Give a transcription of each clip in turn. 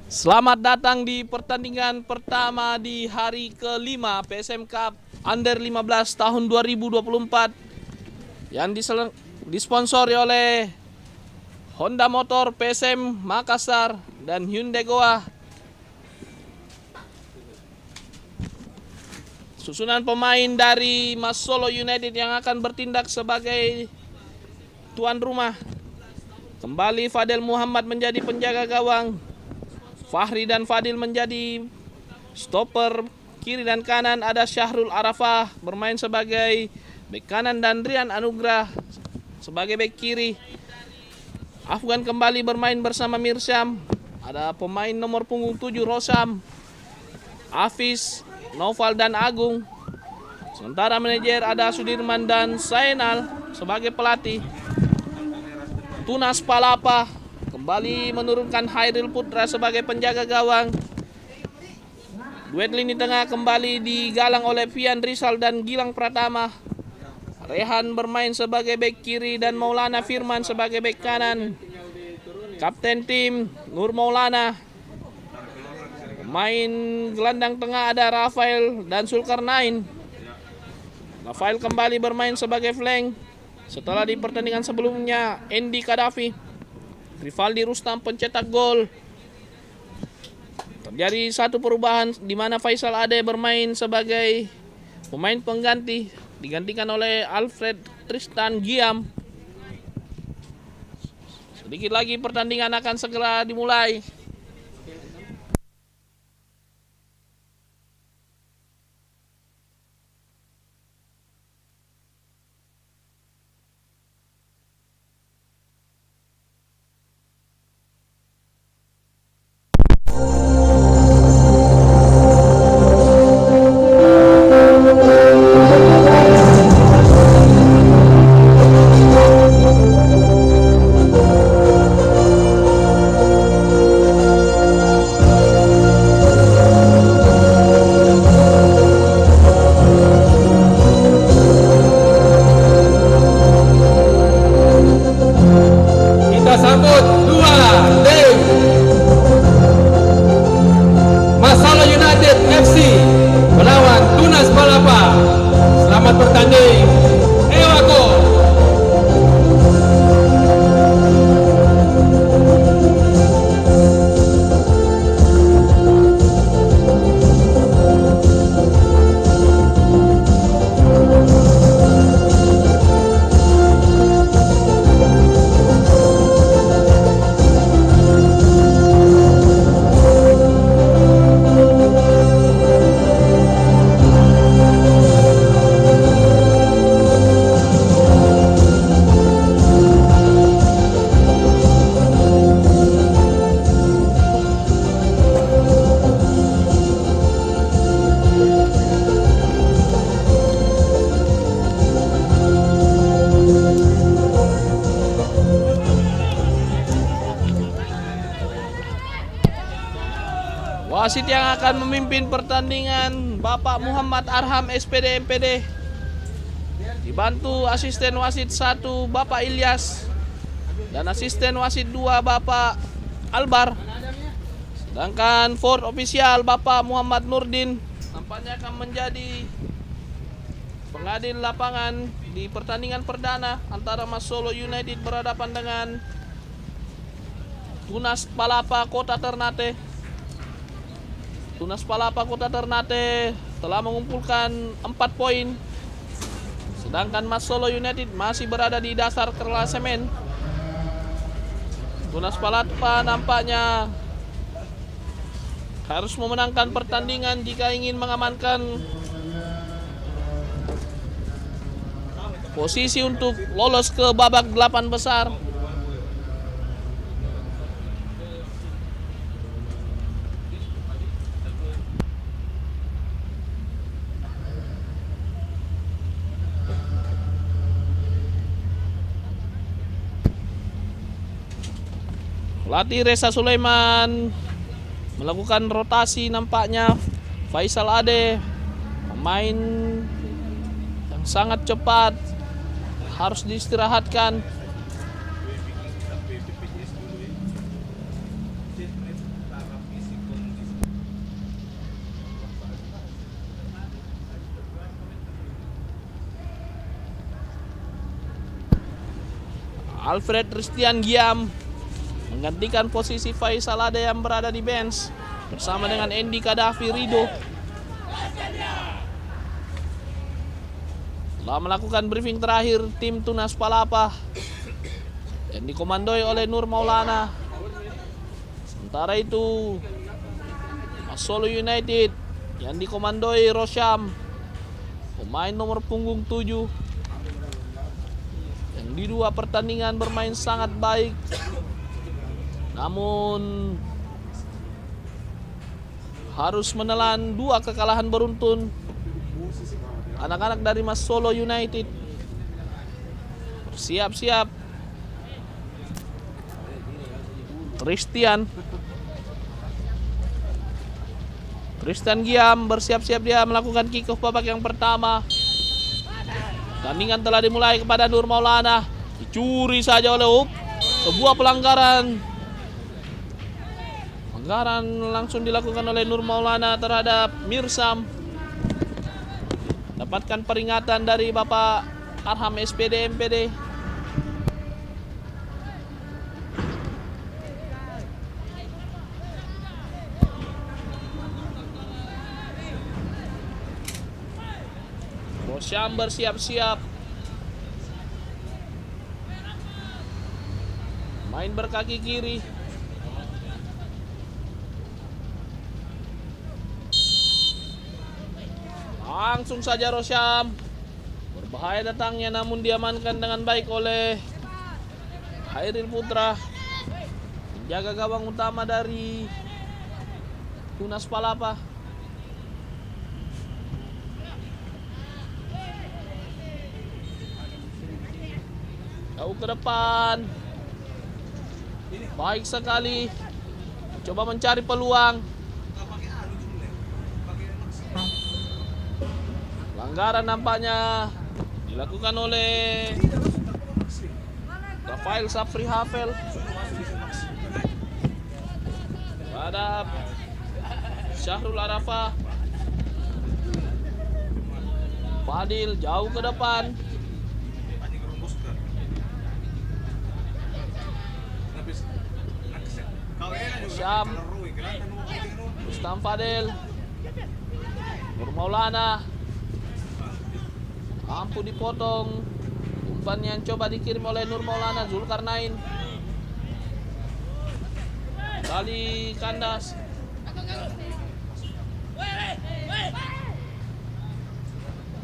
Selamat datang di pertandingan pertama di hari kelima PSM Cup Under 15 tahun 2024 yang disponsori oleh Honda Motor PSM Makassar dan Hyundai Goa. Susunan pemain dari Mas Solo United yang akan bertindak sebagai tuan rumah. Kembali Fadel Muhammad menjadi penjaga gawang, Fahri dan Fadil menjadi stopper. Kiri dan kanan ada Syahrul Arafah bermain sebagai bek kanan dan Rian Anugrah sebagai bek kiri. Afgan kembali bermain bersama Mirsyam. Ada pemain nomor punggung 7 Rosam, Afis, Noval dan Agung. Sementara manajer ada Sudirman dan Sainal sebagai pelatih. Tunas Palapa kembali menurunkan Hairil Putra sebagai penjaga gawang. Duet lini tengah kembali digalang oleh Fian Rizal dan Gilang Pratama. Rehan bermain sebagai bek kiri dan Maulana Firman sebagai bek kanan. Kapten tim Nur Maulana. Pemain gelandang tengah ada Rafael dan Zulkarnain. Rafael kembali bermain sebagai flank setelah di pertandingan sebelumnya Andy Kadafi. Rivaldi Rustam pencetak gol. Terjadi satu perubahan di mana Faisal Ade bermain sebagai pemain pengganti, digantikan oleh Alfred Tristan Giam. Sedikit lagi pertandingan akan segera dimulai. Wasit yang akan memimpin pertandingan Bapak Muhammad Arham SPD MPD, dibantu asisten wasit 1 Bapak Ilyas dan asisten wasit 2 Bapak Albar. Sedangkan fourth official Bapak Muhammad Nurdin nampaknya akan menjadi pengadil lapangan di pertandingan perdana antara Mas Solo United berhadapan dengan Tunas Palapa Kota Ternate. Tunas Palapa Kota Ternate telah mengumpulkan 4 poin, sedangkan Mas Solo United masih berada di dasar klasemen. Tunas Palapa nampaknya harus memenangkan pertandingan jika ingin mengamankan posisi untuk lolos ke babak 8 besar. Pelatih Reza Sulaiman melakukan rotasi nampaknya. Faisal Ade, pemain yang sangat cepat, harus diistirahatkan. Alfred Christian Giam menggantikan posisi Faisal Ade yang berada di bench bersama dengan Andy Kadafi Rido. Telah melakukan briefing terakhir tim Tunas Palapa yang dikomandoi oleh Nur Maulana. Sementara itu Solo United yang dikomandoi Rosyam, pemain nomor punggung 7, yang di 2 pertandingan bermain sangat baik, namun harus menelan 2 kekalahan beruntun. Anak-anak dari Mas Solo United bersiap-siap. Tristan Giam bersiap-siap, dia melakukan kick off babak yang pertama. Pertandingan telah dimulai kepada Nur Maulana. Dicuri saja oleh sebuah pelanggaran. Pelanggaran langsung dilakukan oleh Nur Maulana terhadap Mirsam. Dapatkan peringatan dari Bapak Arham SPD MPD. Rosyam bersiap-siap. Main berkaki kiri. Langsung saja Rosyam. Berbahaya datangnya, namun diamankan dengan baik oleh Hairil Putra, penjaga gawang utama dari Tunas Palapa. Jauh ke depan. Baik sekali. Coba mencari peluang. Pelanggaran nampaknya dilakukan oleh Rafael Sapri Hafel terhadap Syahrul Arafah. Fadil jauh ke depan. Syam, Rustam Fadil, Nur Maulana, mampu dipotong. Umpan yang coba dikirim oleh Nur Maulana, Zulkarnain kali kandas.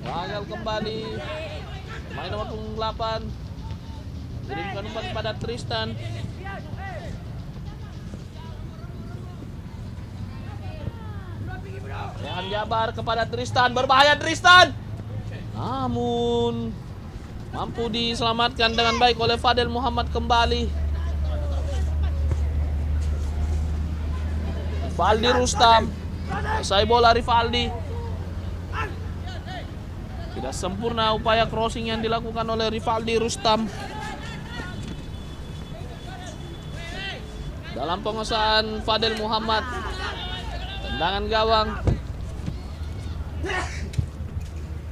Gagal kembali. Main nomor punggung 8 kirimkan umpan kepada Tristan. Rehan Jabar kepada Tristan, berbahaya Tristan. Namun mampu diselamatkan dengan baik oleh Fadel Muhammad kembali. Rivaldi Rustam, selesai bola Rivaldi. Tidak sempurna upaya crossing yang dilakukan oleh Rivaldi Rustam. Dalam penguasaan Fadel Muhammad, tendangan gawang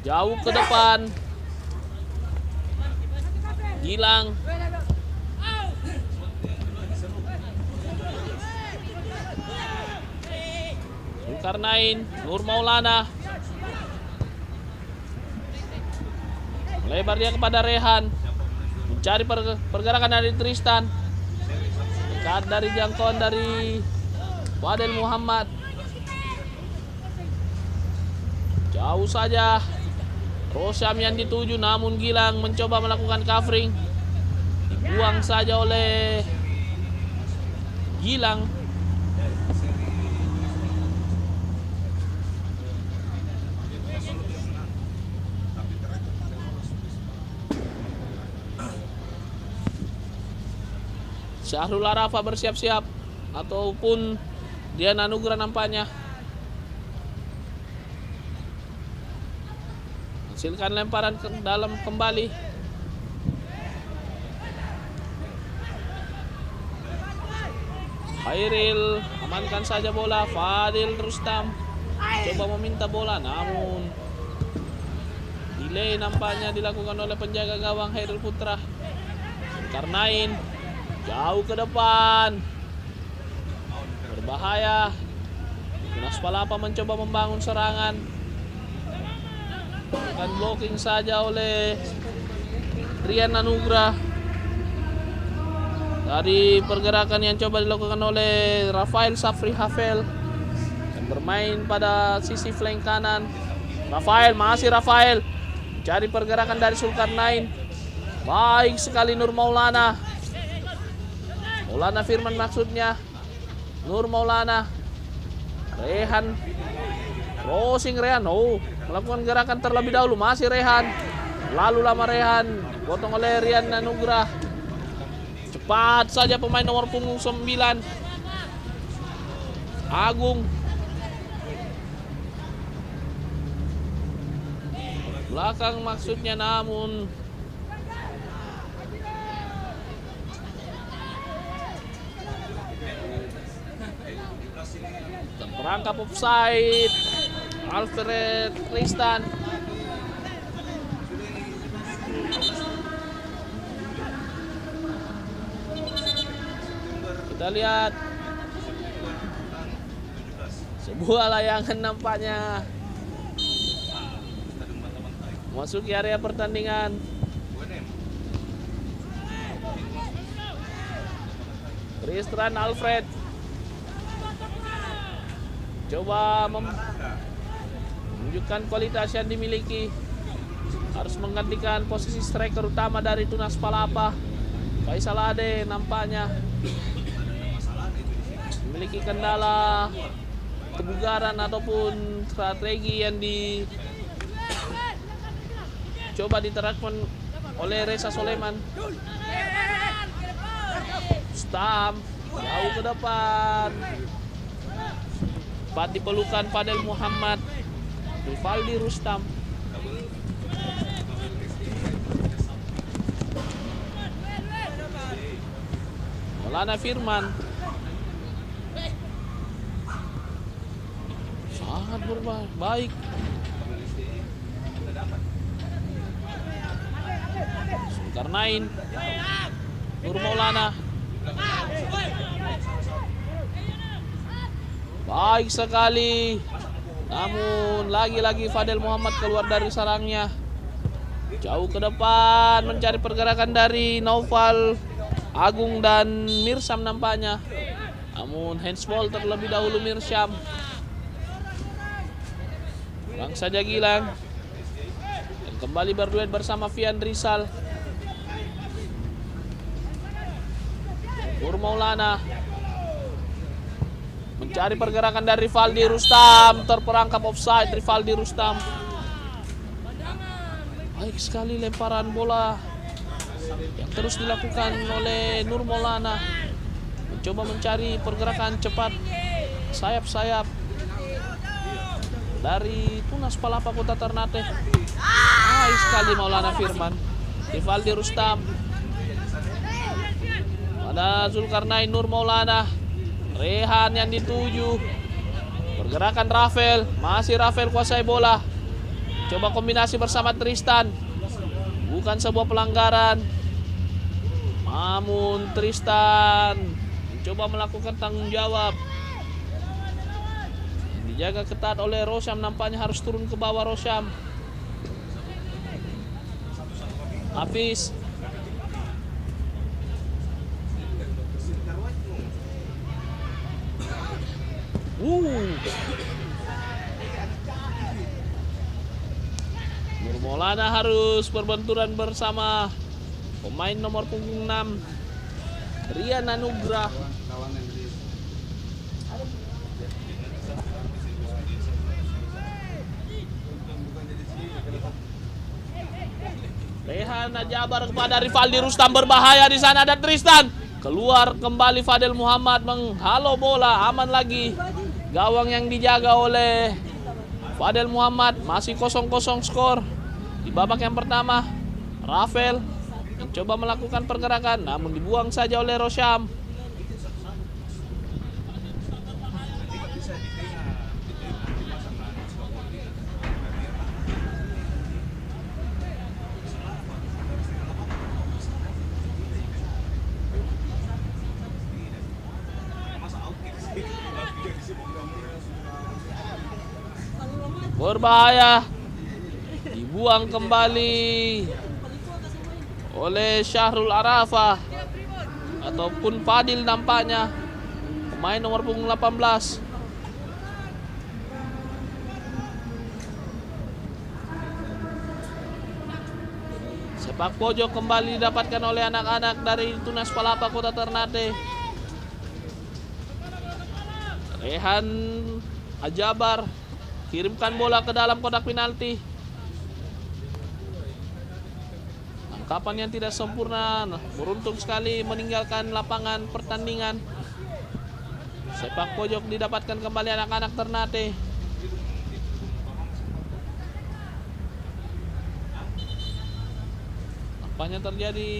jauh ke depan. Gilang, Zulkarnain, Nur Maulana, melebar dia kepada Rehan, mencari pergerakan dari Tristan, dekat dari jangkauan dari Fadel Muhammad. Jauh saja Rosyam yang dituju, namun Gilang mencoba melakukan covering. Dibuang saja oleh Gilang. Syahrul Arafah bersiap-siap, ataupun Dian Anugrah nampaknya. Hasilkan lemparan ke dalam kembali. Hairil amankan saja bola. Fadil Rustam coba meminta bola, namun delay nampaknya dilakukan oleh penjaga gawang Hairil Putra. Zulkarnain jauh ke depan, berbahaya. Tunas Palapa mencoba membangun serangan, bukan blocking saja oleh Rian Anugrah. Dari pergerakan yang coba dilakukan oleh Rafael Safri Havel yang bermain pada sisi flank kanan. Rafael cari pergerakan dari Zulkarnain. Baik sekali Nur Maulana Firman maksudnya. Nur Maulana, Rehan, crossing Rehan. Melakukan gerakan terlebih dahulu, masih Rehan. Lalu lama Rehan, potong oleh Rian Anugrah. Cepat saja pemain nomor punggung 9, Agung. Belakang maksudnya, namun terperangkap offside. Alfred Tristan. Kita lihat sebuah layangan nampaknya memasuki area pertandingan. Tristan Alfred coba menunjukkan kualitas yang dimiliki, harus menggantikan posisi striker utama dari Tunas Palapa. Faisal Ade nampaknya memiliki kendala kebugaran ataupun strategi yang dicoba diterapkan oleh Reza Soleman. Stam jauh ke depan, cepat dipelukan Fadel Muhammad, Rivaldi Rustam. Maulana Firman sangat baik. Zulkarnain, Nur Maulana, baik sekali. Namun lagi-lagi Fadel Muhammad keluar dari sarangnya. Jauh ke depan mencari pergerakan dari Naufal, Agung dan Mirsam nampaknya. Namun handsball terlebih dahulu Mirsam. Pulang saja Gilang. Dan kembali berduet bersama Fian Rizal. Nur Maulana mencari pergerakan dari Rivaldi Rustam, terperangkap offside Rivaldi Rustam. Baik sekali lemparan bola yang terus dilakukan oleh Nur Maulana, mencoba mencari pergerakan cepat sayap-sayap dari Tunas Palapa Kota Ternate. Baik sekali Maulana Firman, Rivaldi Rustam, ada Zulkarnain, Nur Maulana, Rehan yang dituju. Pergerakan Rafael, masih Rafael kuasai bola. Coba kombinasi bersama Tristan. Bukan sebuah pelanggaran. Namun Tristan mencoba melakukan tanggung jawab. Dijaga ketat oleh Rosyam, nampaknya harus turun ke bawah Rosyam. Hafiz. Nur Maulana harus berbenturan bersama pemain nomor punggung 6 Rian Anugrah. Rehan Jabar kepada Rivaldi Rustam, berbahaya di sana, ada Tristan. Keluar kembali Fadel Muhammad menghalau bola, aman lagi. Gawang yang dijaga oleh Fadel Muhammad. Masih 0-0 skor di babak yang pertama. Rafael mencoba melakukan pergerakan, namun dibuang saja oleh Rosyam. Berbahaya. Dibuang kembali oleh Syahrul Arafah ataupun Fadil nampaknya, pemain nomor punggung 18. Sepak pojok kembali didapatkan oleh anak-anak dari Tunas Palapa Kota Ternate. Rehan Ajabar kirimkan bola ke dalam kotak penalti. Tangkapan yang tidak sempurna, beruntung sekali meninggalkan lapangan pertandingan. Sepak pojok didapatkan kembali anak-anak Ternate. Nampaknya terjadi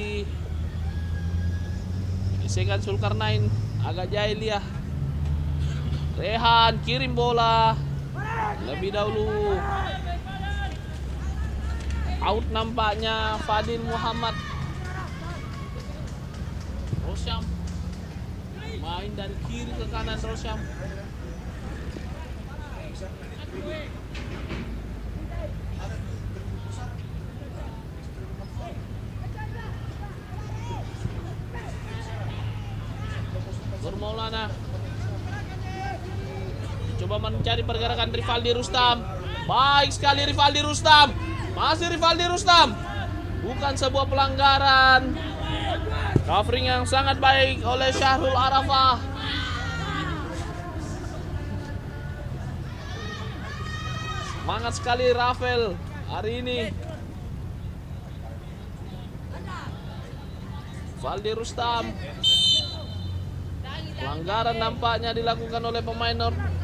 gesekan Zulkarnain, agak jahiliyah. Rehan kirim bola lebih dahulu. Out nampaknya Fadil Muhammad. Rosyam main dari kiri ke kanan. Rosyam Nur Maulana coba mencari pergerakan Rivaldi Rustam. Baik sekali Rivaldi Rustam. Masih Rivaldi Rustam. Bukan sebuah pelanggaran. Covering yang sangat baik oleh Syahrul Arafah. Semangat sekali Rafael hari ini. Rivaldi Rustam. Pelanggaran nampaknya dilakukan oleh pemain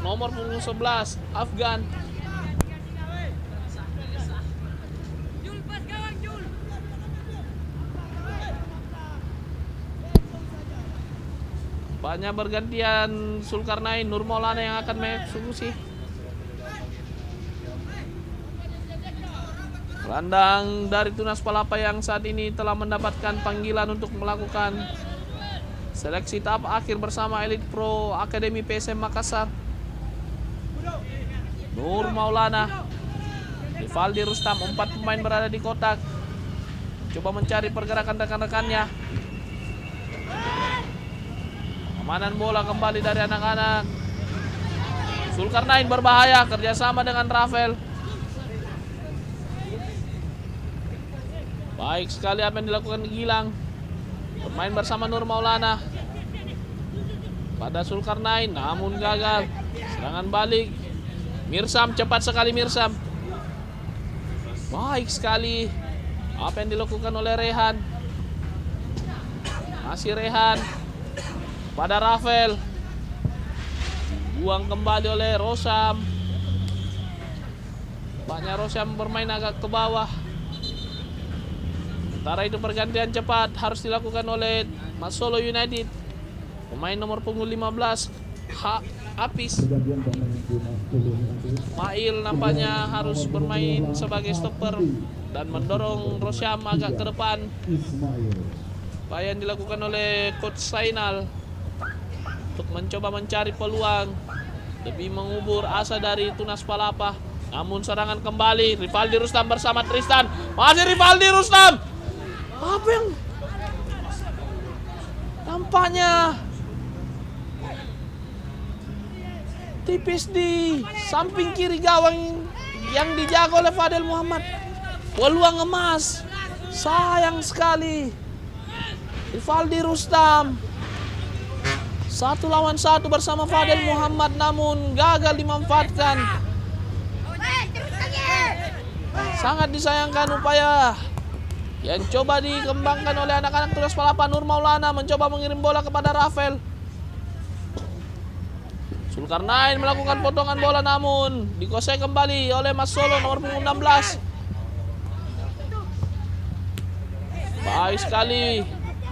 nomor punggung 11 Afgan. Nampaknya bergantian Zulkarnain, Nur Maulana yang akan mengeksekusi. Gelandang dari Tunas Palapa yang saat ini telah mendapatkan panggilan untuk melakukan seleksi tahap akhir bersama Elite Pro Akademi PSM Makassar. Nur Maulana, Rivaldi Rustam, 4 pemain berada di kotak. Coba mencari pergerakan rekan-rekannya. Amanan bola kembali dari anak-anak. Zulkarnain berbahaya, kerjasama dengan Rafael. Baik sekali apa yang dilakukan Gilang. Bermain bersama Nur Maulana pada Zulkarnain, namun gagal. Serangan balik Mirsam, cepat sekali Mirsam. Baik sekali apa yang dilakukan oleh Rehan. Masih Rehan pada Rafael. Buang kembali oleh Rosyam. Nampaknya Rosyam bermain agak ke bawah. Sementara itu pergantian cepat harus dilakukan oleh Masolo United. Pemain nomor punggung 15 Apis. Mail nampaknya harus bermain sebagai stopper dan mendorong Rosyam agak ke depan. Apa yang dilakukan oleh Coach Sainal untuk mencoba mencari peluang, lebih mengubur asa dari Tunas Palapa. Namun serangan kembali Rivaldi Rustam bersama Tristan. Masih Rivaldi Rustam. Apa yang tampaknya tipis di samping kiri gawang yang dijaga oleh Fadil Muhammad. Peluang emas, sayang sekali. Rivaldi Rustam 1 lawan 1 bersama Fadil Muhammad, namun gagal dimanfaatkan. Sangat disayangkan upaya yang coba dikembangkan oleh anak-anak Tunas Palapa. Nur Maulana mencoba mengirim bola kepada Rafael. Zulkarnain melakukan potongan bola, namun dikuasai kembali oleh Mas Solo nomor punggung 16. Baik sekali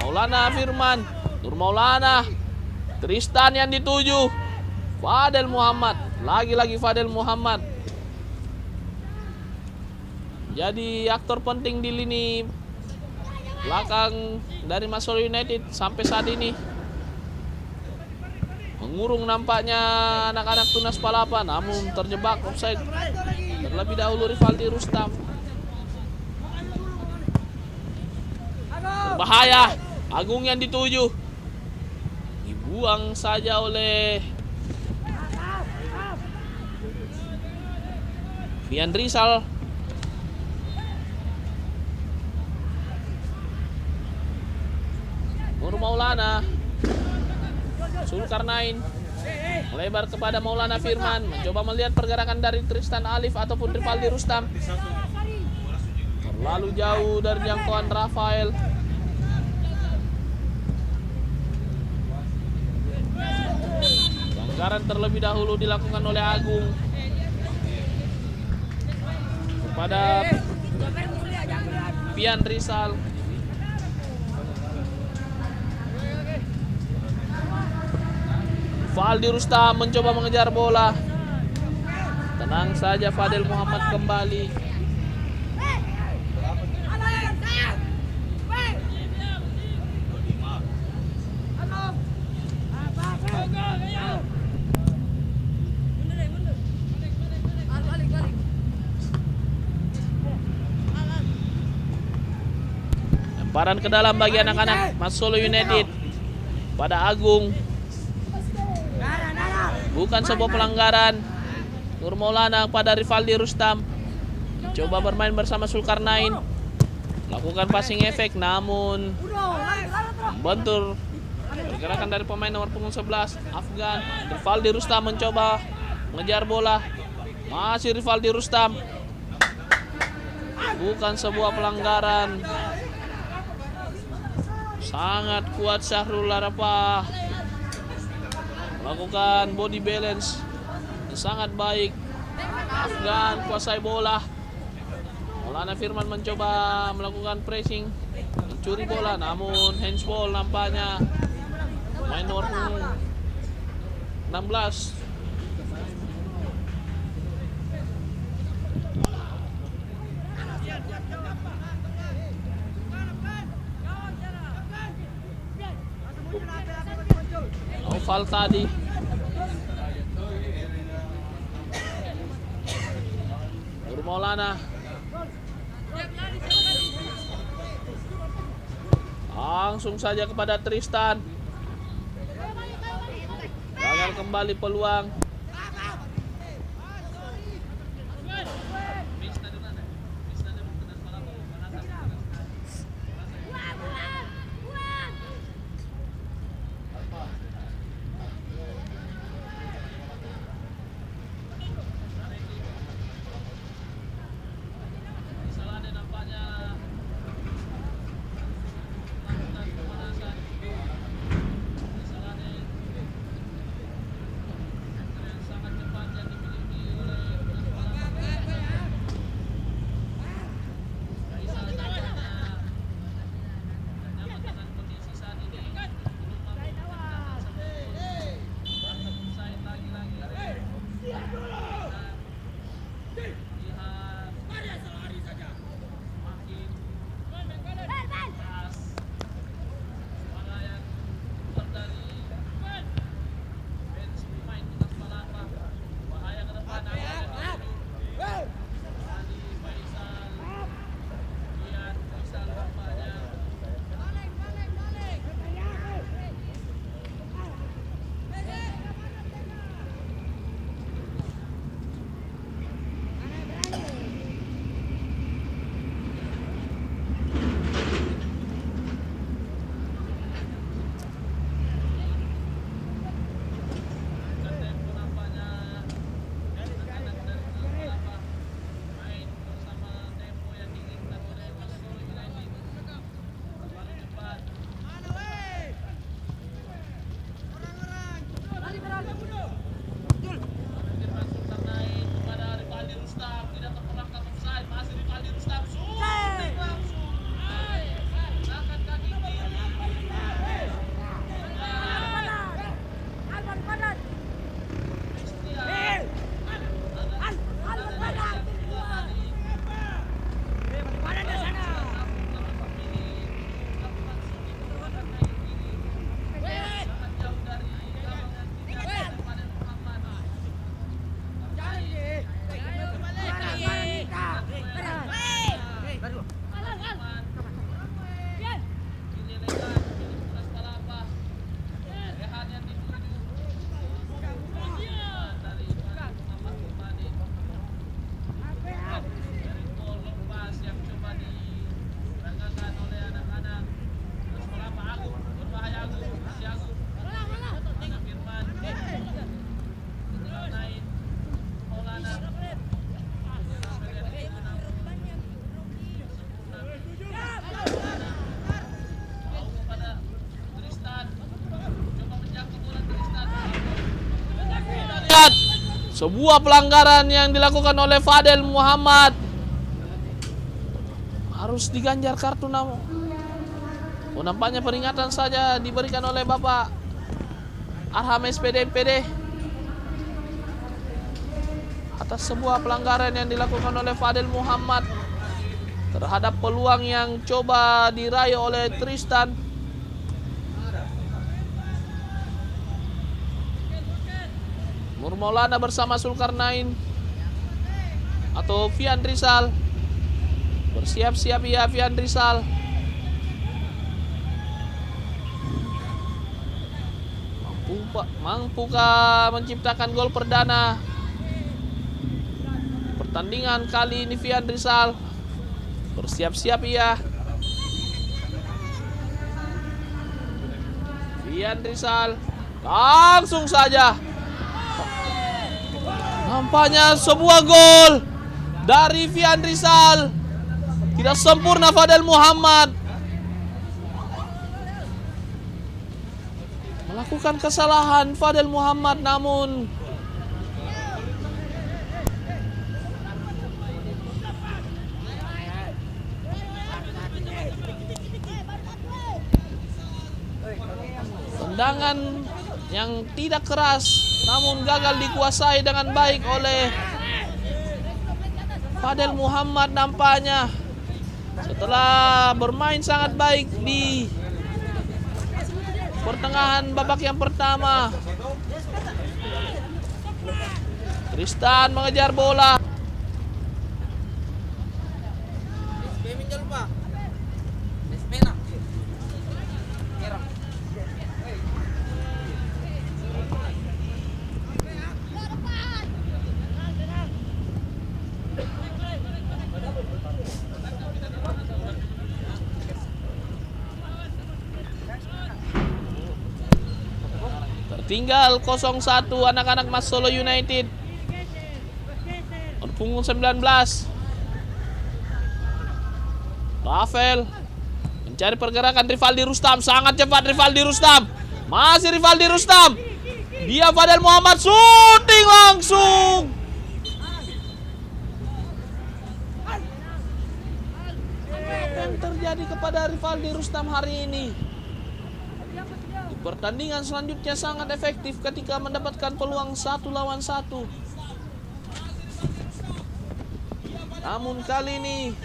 Maulana Firman, Nur Maulana, Tristan yang dituju, Fadil Muhammad, lagi-lagi Fadil Muhammad jadi aktor penting di lini belakang dari Masolo United sampai saat ini. Mengurung nampaknya anak-anak Tunas Palapa, namun terjebak offside. Terlebih dahulu Rivaldi Rustam. Bahaya, Agung yang dituju. Dibuang saja oleh Fian Rizal. Nur Maulana, Zulkarnain melebar kepada Maulana Firman, mencoba melihat pergerakan dari Tristan Alif ataupun Rivaldi Rustam. Terlalu jauh dari jangkauan Rafael. Pelanggaran terlebih dahulu dilakukan oleh Agung kepada Fian Rizal. Rivaldi Rustam mencoba mengejar bola. Tenang saja, Fadel Muhammad kembali. Lemparan ke dalam bagi anak-anak Mas Solo United pada Agung. Bukan sebuah pelanggaran. Nur Maulana pada Rivaldi Rustam, coba bermain bersama Zulkarnain, lakukan passing efek namun membentur pergerakan dari pemain nomor punggung 11 Afgan. Rivaldi Rustam mencoba mengejar bola, masih Rivaldi Rustam. Bukan sebuah pelanggaran. Sangat kuat Syahrul Larapah, melakukan body balance yang sangat baik. Afgan kuasai bola. Maulana Firman mencoba melakukan pressing, mencuri bola, namun handsball nampaknya main nomor 16. Naufal tadi. Nur Maulana langsung saja kepada Tristan. Gagal kembali peluang. Sebuah pelanggaran yang dilakukan oleh Fadel Muhammad. Harus diganjar kartu namun. Oh, nampaknya peringatan saja diberikan oleh Bapak Arham SPD MPD atas sebuah pelanggaran yang dilakukan oleh Fadel Muhammad terhadap peluang yang coba diraih oleh Tristan. Nur Maulana bersama Zulkarnain atau Fian Rizal. Bersiap-siap ya Fian Rizal. Mampukah menciptakan gol perdana pertandingan kali ini Fian Rizal? Bersiap-siap ya Fian Rizal. Langsung saja nampaknya sebuah gol dari Fian Rizal. Tidak sempurna Fadel Muhammad melakukan kesalahan Fadel Muhammad, namun tendangan yang tidak keras namun gagal dikuasai dengan baik oleh Fadel Muhammad nampaknya. Setelah bermain sangat baik di pertengahan babak yang pertama, Tristan mengejar bola. Tinggal 0-1 anak-anak Mas Solo United. Punggung 19. Rafael mencari pergerakan Rivaldi Rustam. Sangat cepat Rivaldi Rustam. Masih Rivaldi Rustam. Dia Fadel Muhammad shooting langsung. Apa yang terjadi kepada Rivaldi Rustam hari ini? Pertandingan selanjutnya sangat efektif ketika mendapatkan peluang 1 lawan 1. Namun kali ini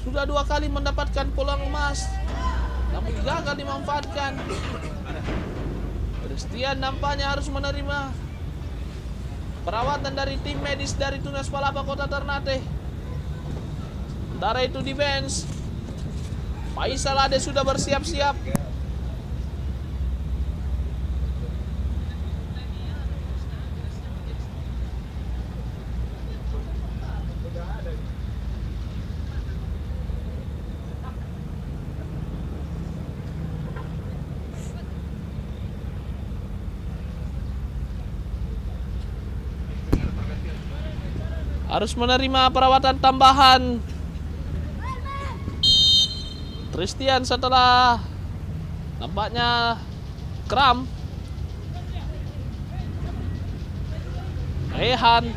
sudah 2 kali mendapatkan peluang emas, namun gagal dimanfaatkan. Christian nampaknya harus menerima perawatan dari tim medis dari Tunas Palapa Kota Ternate. Sementara itu di bench Faisal Ade sudah bersiap-siap. Harus menerima perawatan tambahan Christian setelah nampaknya kram. Rehan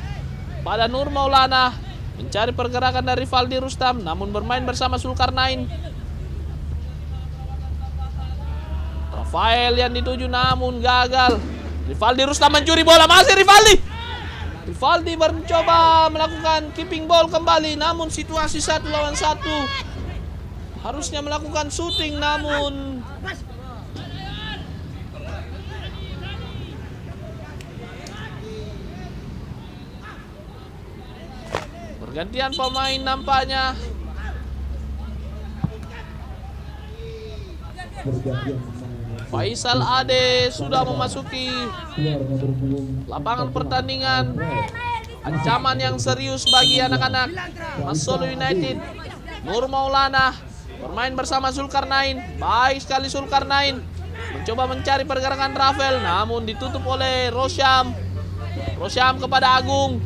pada Nur Maulana mencari pergerakan dari Rivaldi Rustam, namun bermain bersama Zulkarnain. Rafael yang dituju namun gagal. Rivaldi Rustam mencuri bola, masih Rivaldi. Rivaldi mencoba melakukan keeping ball kembali, namun situasi 1 lawan 1. Harusnya melakukan shooting namun pergantian pemain nampaknya. Faisal Ade sudah memasuki lapangan pertandingan. Ancaman yang serius bagi anak-anak Mas Solo United. Nur Maulana bermain bersama Zulkarnain. Baik sekali Zulkarnain. Mencoba mencari pergerakan Rafael, namun ditutup oleh Rosyam. Rosyam kepada Agung.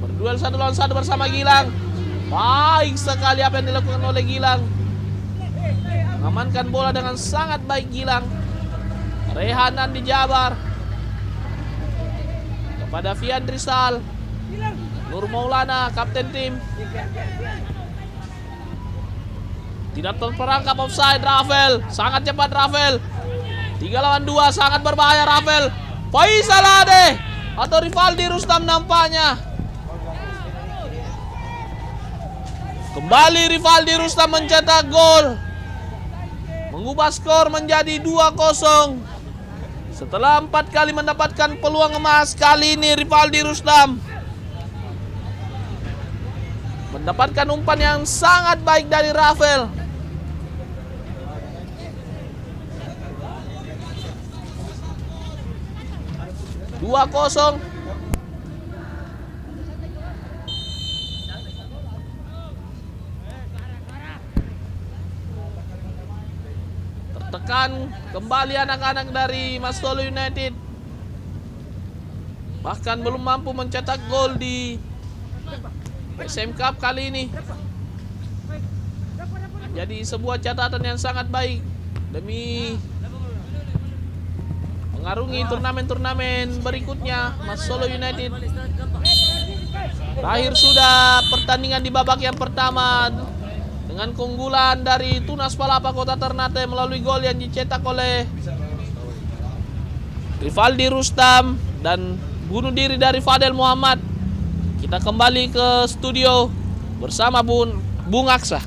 Berduel 1 lawan 1 bersama Gilang. Baik sekali apa yang dilakukan oleh Gilang. Mengamankan bola dengan sangat baik Gilang. Rehanan di Jabar kepada Fian Rizal. Nur Maulana, kapten tim. Tidak terperangkap offside. Rafael, sangat cepat Rafael. 3 lawan 2, sangat berbahaya Rafael. Faisal Ade atau Rivaldi Rustam nampaknya. Kembali Rivaldi Rustam mencetak gol, mengubah skor menjadi 2-0. Setelah 4 kali mendapatkan peluang emas, kali ini Rivaldi Rustam mendapatkan umpan yang sangat baik dari Rafael. Dua kosong. Tertekan kembali anak-anak dari Mas-Solo United. Bahkan belum mampu mencetak gol di SM Cup kali ini. Jadi sebuah catatan yang sangat baik demi mengarungi turnamen-turnamen berikutnya. Mas-Solo United terakhir sudah pertandingan di babak yang pertama dengan keunggulan dari Tunas Palapa Kota Ternate melalui gol yang dicetak oleh Rivaldi Rustam dan bunuh diri dari Fadel Muhammad. Kita kembali ke studio bersama Bung Aksa.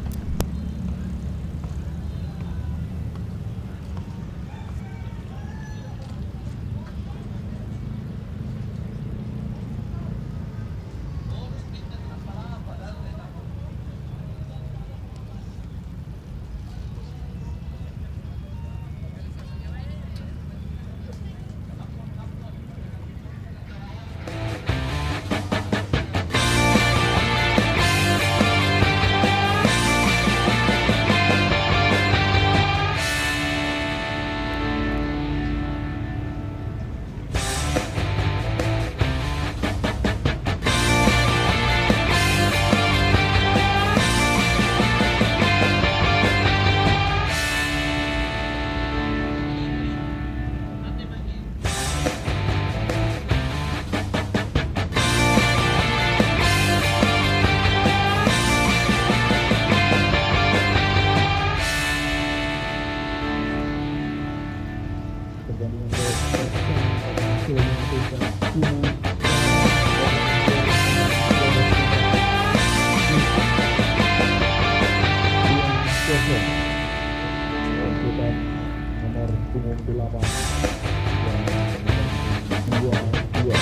Nomor punggung 8 2-2.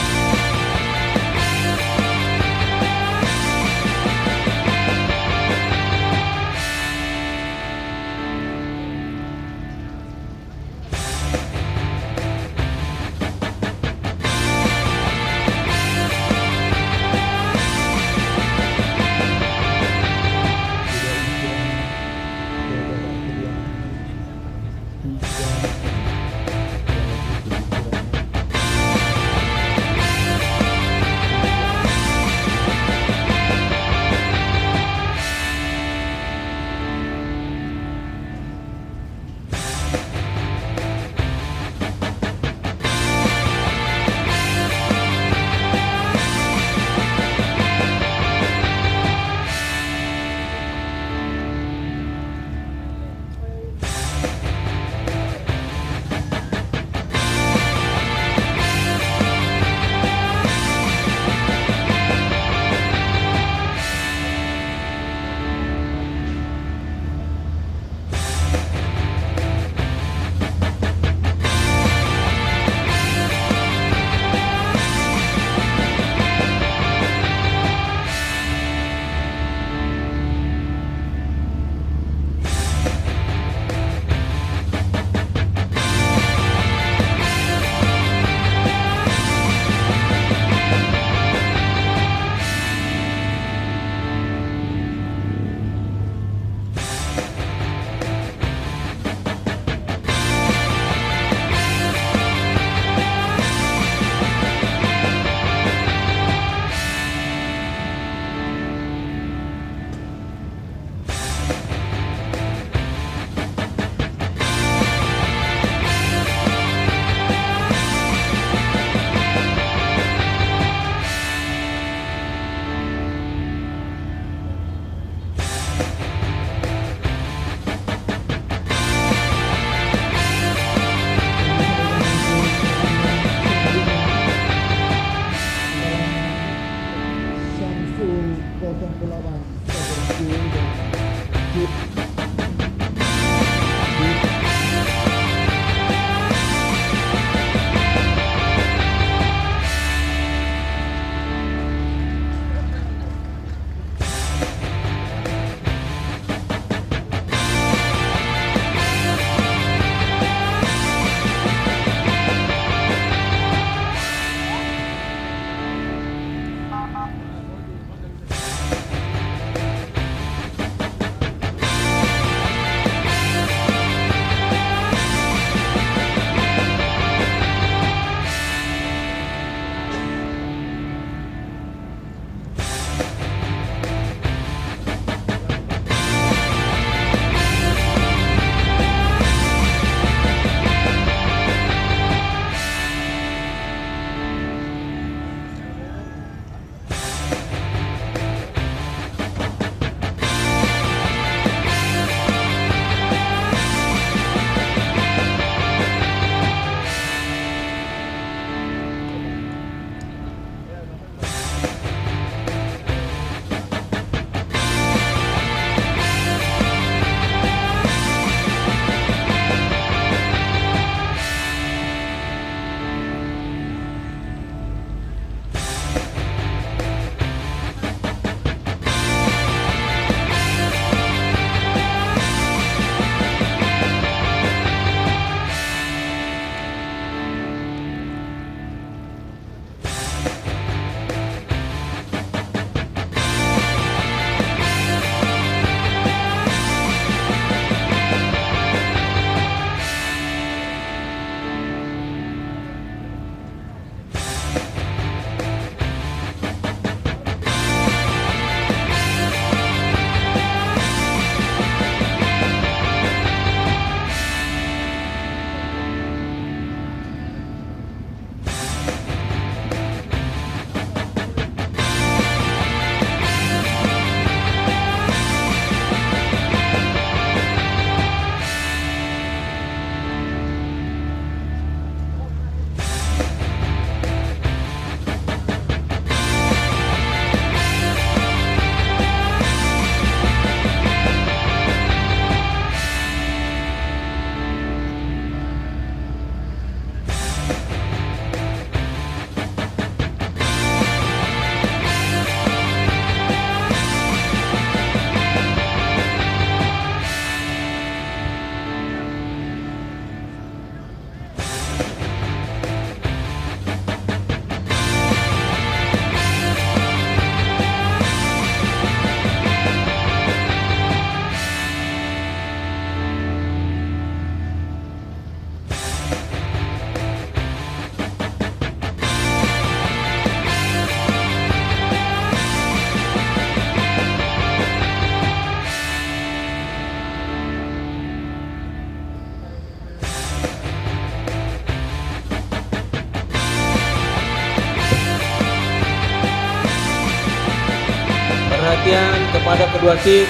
perhatian kepada kedua tim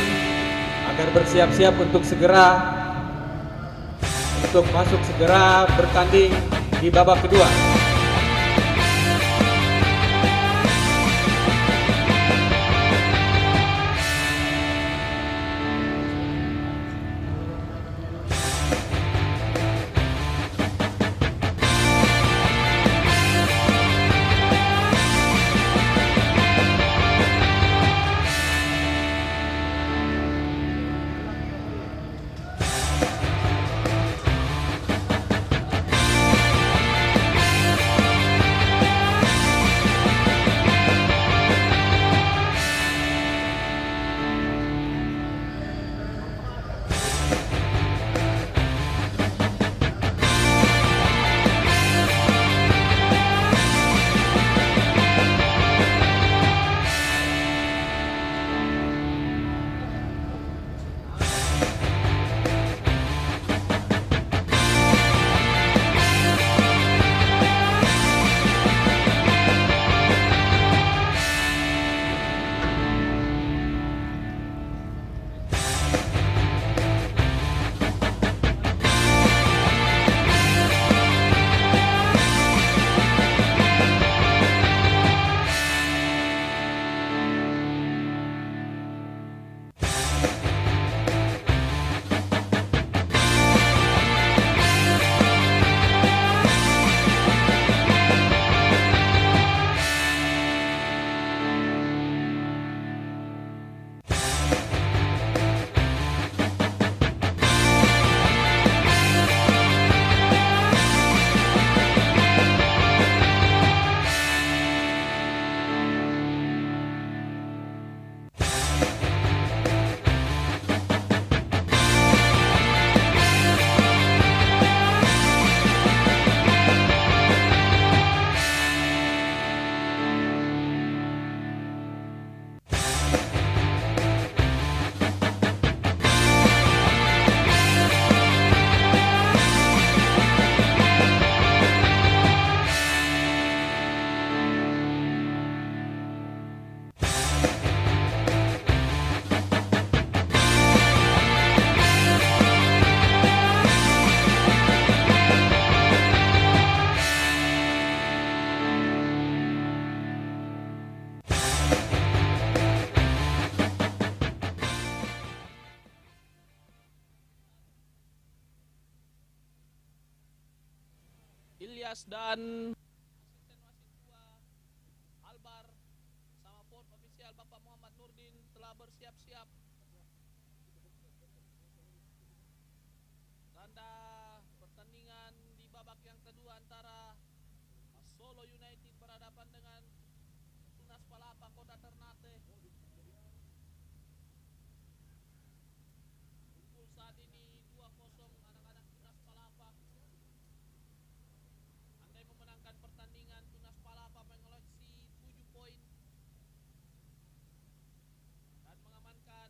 agar bersiap-siap untuk masuk segera bertanding di babak kedua. Ilyas dan asisten wasit 2 Albar sama port ofisial Bapak Muhammad Nurdin telah bersiap-siap. Tanda pertandingan di babak yang kedua antara Solo United berhadapan dengan Tunas Palapa Kota Ternate. Unggul saat ini 2-0 anak-anak Tunas Palapa. Andai memenangkan pertandingan, Tunas Palapa mengoleksi 7 poin dan mengamankan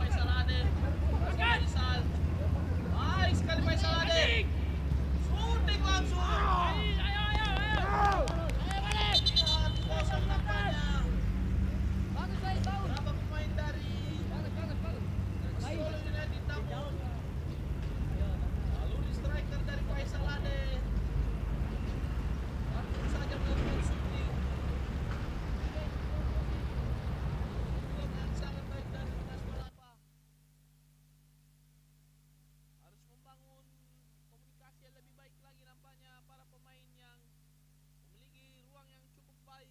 Faisal Ade. Faisal. Baik sekali Faisal Ade. Shooting langsung. Lihat kosong nampaknya. Berapa pemain dari Solo United namun lalu di striker dari Faisal Ade. Langsung saja melakukan shooting. Yang sangat baik dari Mas Balapa. Harus membangun komunikasi yang lebih baik lagi nampaknya para pemain yang memiliki ruang yang cukup baik.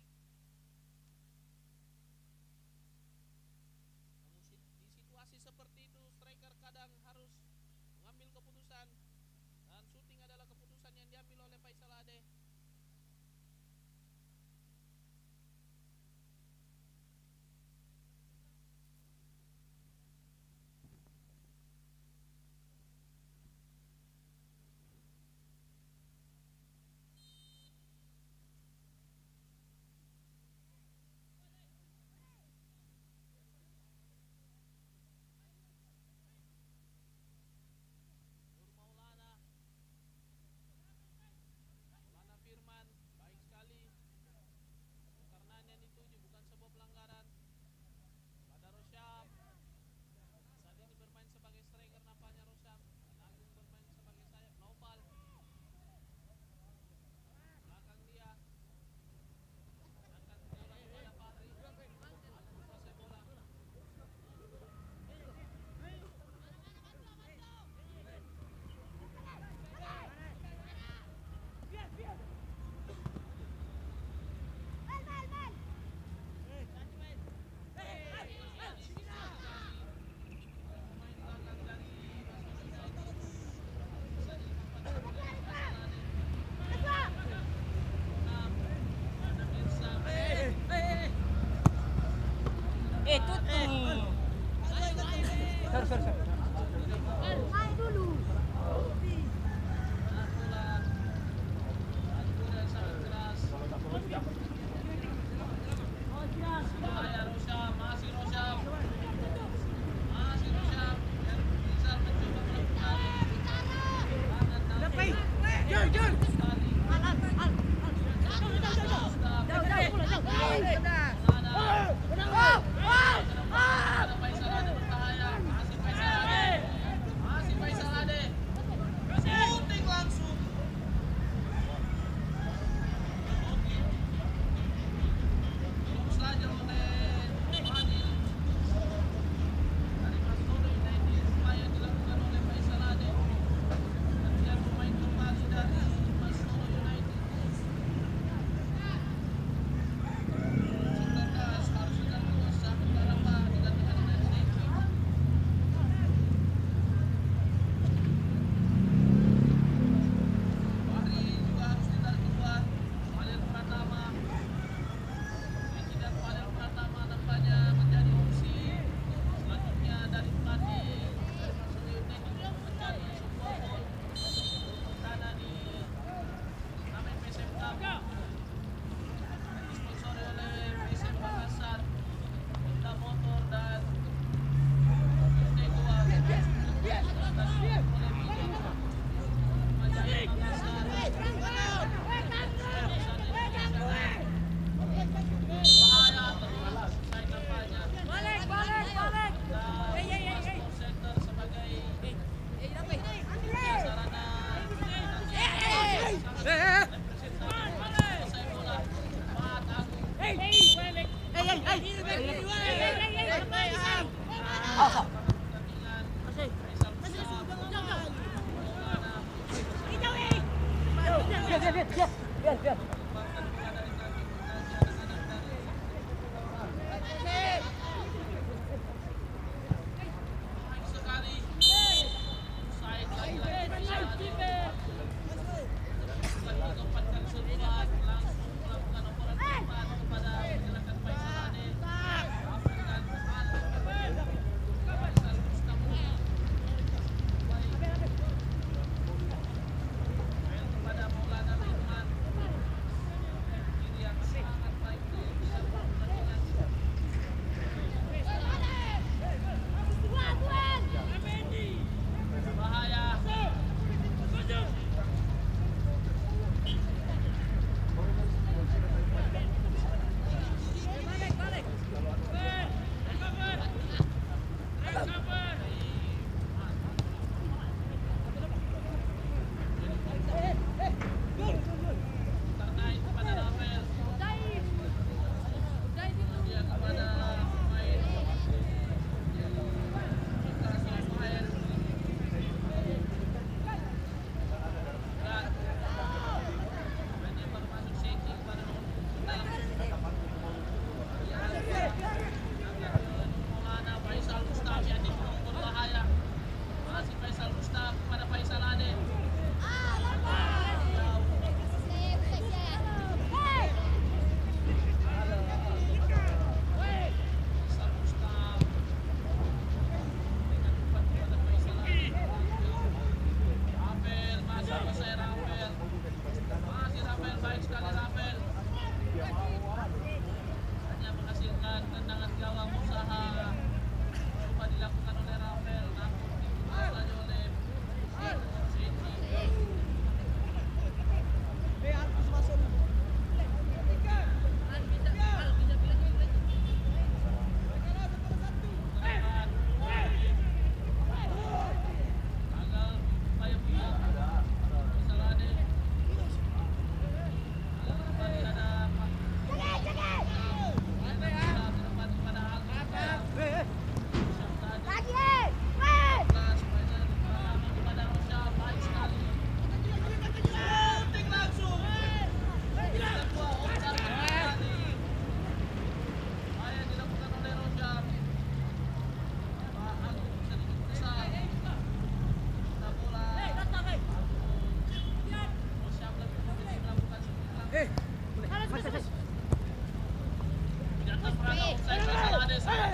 Namun di situasi seperti itu striker kadang harus mengambil keputusan dan shooting adalah keputusan yang diambil oleh Faisal Ade. Nur Maulana Firman, baik sekali. Karena yang dituju bukan sebuah pelanggaran pada Rosyam. Saat ini bermain sebagai striker nampaknya Rosyam. Dan Agung bermain sebagai sayap. Nopal belakang dia. Angkat bola kepada Fahri. Agung kuasai bola.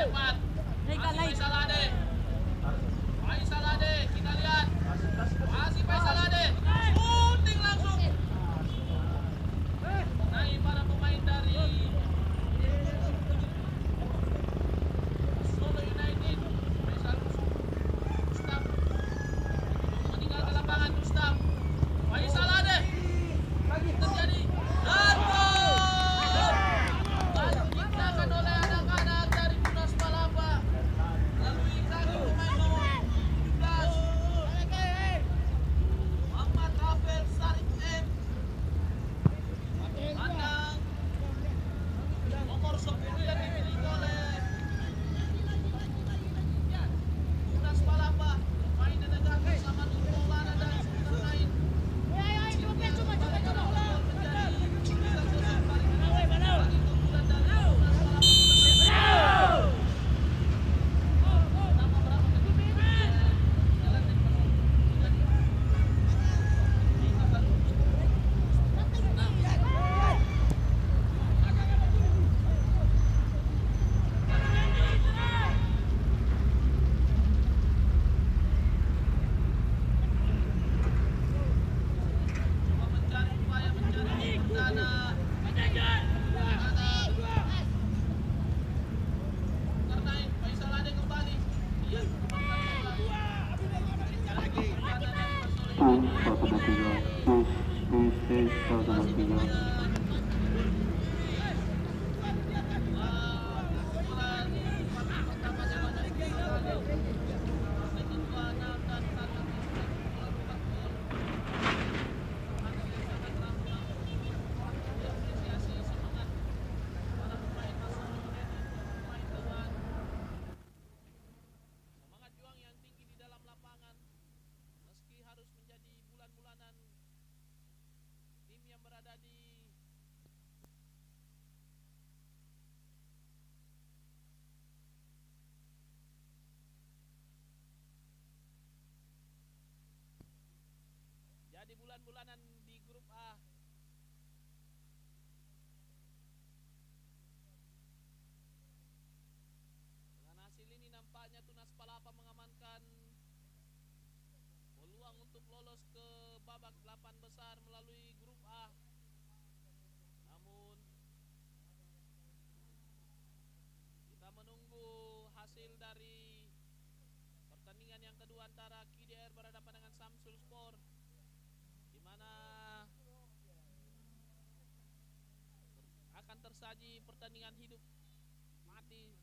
cepat. Faisal Ade. Faisal Ade, kita lihat. Masih Faisal Ade. Shooting langsung. Naik para pemain dari Solo United. Faisal Gustaf meninggalkan lapangan. Gustaf. Faisal Ade. Terjadi. Dan gol. Lalu diciptakan oleh anak-anak dari Tunas Palapa. Melalui kaki pemain nomor 17. Muhammad Rafael Sarif M. Pandang nomor 10 yang dimiliki oleh Tunas Palapa. Main dekat bersama Nur Maulana dan seputar lain. Jadi bulan-bulanan di grup A. Dengan hasil ini nampaknya Tunas Palapa mengamankan peluang untuk lolos ke babak 8 besar melalui grup A. Namun kita menunggu hasil dari pertandingan yang kedua antara KDR berhadapan dengan Samsul Sport, di mana akan tersaji pertandingan hidup mati,